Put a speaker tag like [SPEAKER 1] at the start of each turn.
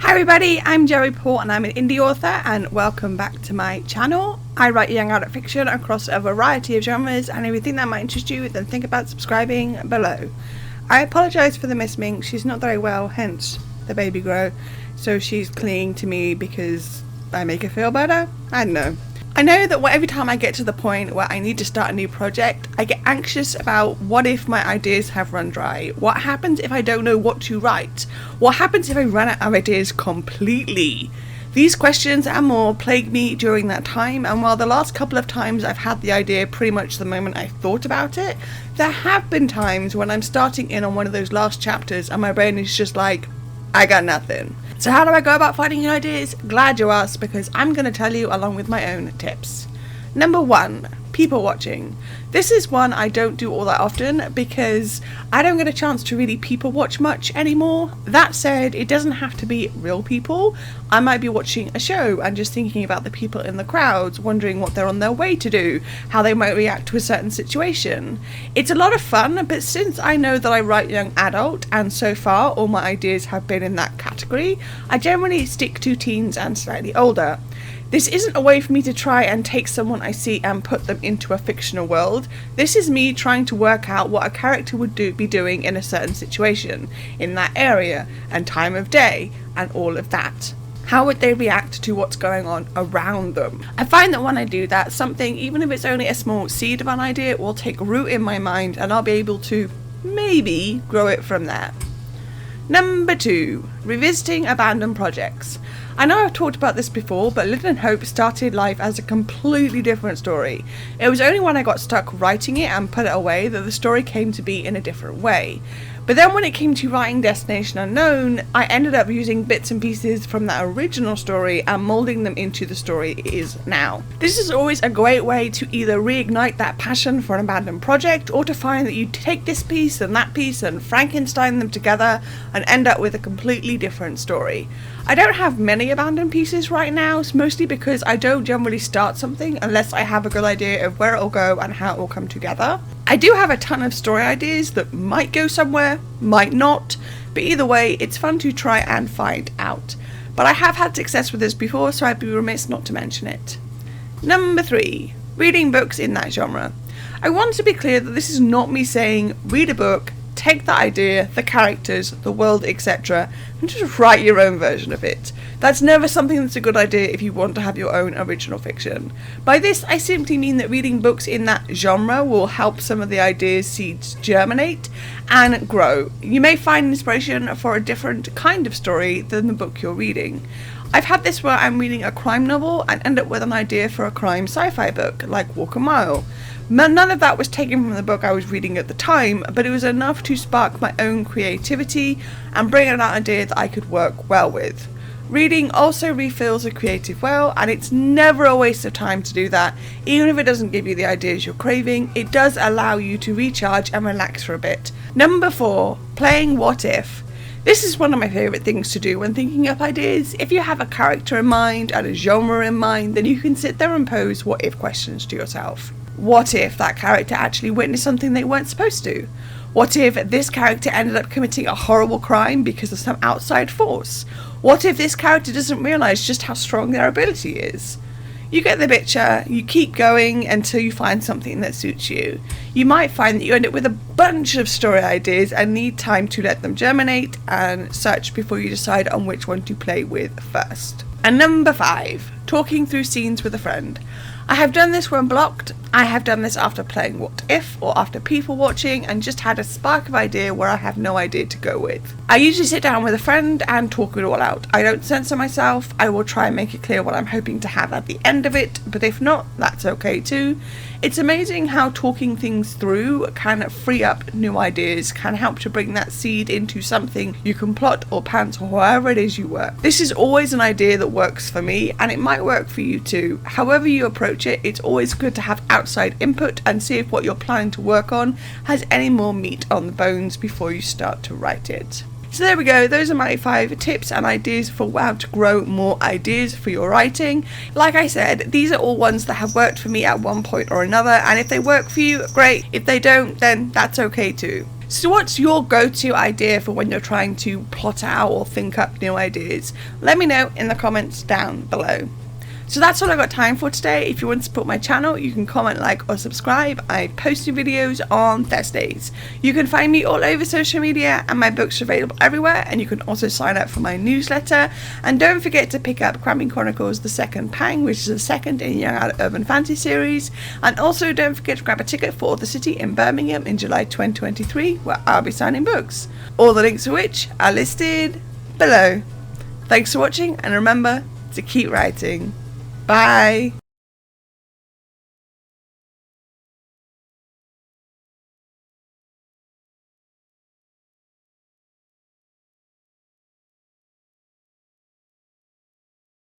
[SPEAKER 1] Hi everybody, I'm Jerry Paul and I'm an indie author, and welcome back to my channel. I write young adult fiction across a variety of genres, and if you think that might interest you, then think about subscribing below. I apologise for the Miss Mink. She's not very well, hence the baby grow, so she's clinging to me because I make her feel better? I don't know. I know that every time I get to the point where I need to start a new project, I get anxious about what if my ideas have run dry? What happens if I don't know what to write? What happens if I run out of ideas completely? These questions and more plague me during that time, and while the last couple of times I've had the idea pretty much the moment I thought about it, there have been times when I'm starting in on one of those last chapters and my brain is just like, I got nothing. So how do I go about finding new ideas? Glad you asked, because I'm going to tell you along with my own tips. Number 1, people watching. This is one I don't do all that often because I don't get a chance to really people watch much anymore. That said, it doesn't have to be real people. I might be watching a show and just thinking about the people in the crowds, wondering what they're on their way to do, how they might react to a certain situation. It's a lot of fun, but since I know that I write young adult, and so far all my ideas have been in that category, I generally stick to teens and slightly older. This isn't a way for me to try and take someone I see and put them into a fictional world. This is me trying to work out what a character would be doing in a certain situation, in that area, and time of day, and all of that. How would they react to what's going on around them? I find that when I do that, something, even if it's only a small seed of an idea, will take root in my mind and I'll be able to maybe grow it from there. Number 2, revisiting abandoned projects. I know I've talked about this before, but Little Hope started life as a completely different story. It was only when I got stuck writing it and put it away that the story came to be in a different way. But then when it came to writing Destination Unknown, I ended up using bits and pieces from that original story and moulding them into the story it is now. This is always a great way to either reignite that passion for an abandoned project, or to find that you take this piece and that piece and Frankenstein them together and end up with a completely different story. I don't have many abandoned pieces right now, mostly because I don't generally start something unless I have a good idea of where it will go and how it will come together. I do have a ton of story ideas that might go somewhere, might not, but either way, it's fun to try and find out. But I have had success with this before, so I'd be remiss not to mention it. Number 3, reading books in that genre. I want to be clear that this is not me saying read a book, take the idea, the characters, the world, etc., and just write your own version of it. That's never something that's a good idea if you want to have your own original fiction. By this, I simply mean that reading books in that genre will help some of the ideas' seeds germinate and grow. You may find inspiration for a different kind of story than the book you're reading. I've had this where I'm reading a crime novel and end up with an idea for a crime sci-fi book, like Walk a Mile. None of that was taken from the book I was reading at the time, but it was enough to spark my own creativity and bring an idea that I could work well with. Reading also refills a creative well, and it's never a waste of time to do that. Even if it doesn't give you the ideas you're craving, it does allow you to recharge and relax for a bit. Number 4, playing What If. This is one of my favourite things to do when thinking up ideas. If you have a character in mind and a genre in mind, then you can sit there and pose what if questions to yourself. What if that character actually witnessed something they weren't supposed to? What if this character ended up committing a horrible crime because of some outside force? What if this character doesn't realise just how strong their ability is? You get the picture, you keep going until you find something that suits you. You might find that you end up with a bunch of story ideas and need time to let them germinate and such before you decide on which one to play with first. And number 5, talking through scenes with a friend. I have done this when blocked. I have done this after playing What If or after people watching and just had a spark of idea where I have no idea to go with. I usually sit down with a friend and talk it all out. I don't censor myself. I will try and make it clear what I'm hoping to have at the end of it, but if not, that's okay too. It's amazing how talking things through can free up new ideas, can help to bring that seed into something you can plot or pant or however it is you work. This is always an idea that works for me, and it might work for you too. However you approach it, it's always good to have outside input and see if what you're planning to work on has any more meat on the bones before you start to write it. So there we go, those are my 5 tips and ideas for how to grow more ideas for your writing. Like I said, these are all ones that have worked for me at one point or another, and if they work for you, great. If they don't, then that's okay too. So what's your go-to idea for when you're trying to plot out or think up new ideas? Let me know in the comments down below. So that's all I got time for today. If you want to support my channel, you can comment, like, or subscribe. I post new videos on Thursdays. You can find me all over social media, and my books are available everywhere, and you can also sign up for my newsletter. And don't forget to pick up Cramming Chronicles The Second Pang, which is the second in Young Adult Urban Fantasy series. And also don't forget to grab a ticket for The City in Birmingham in July 2023, where I'll be signing books. All the links to which are listed below. Thanks for watching, and remember to keep writing. Bye.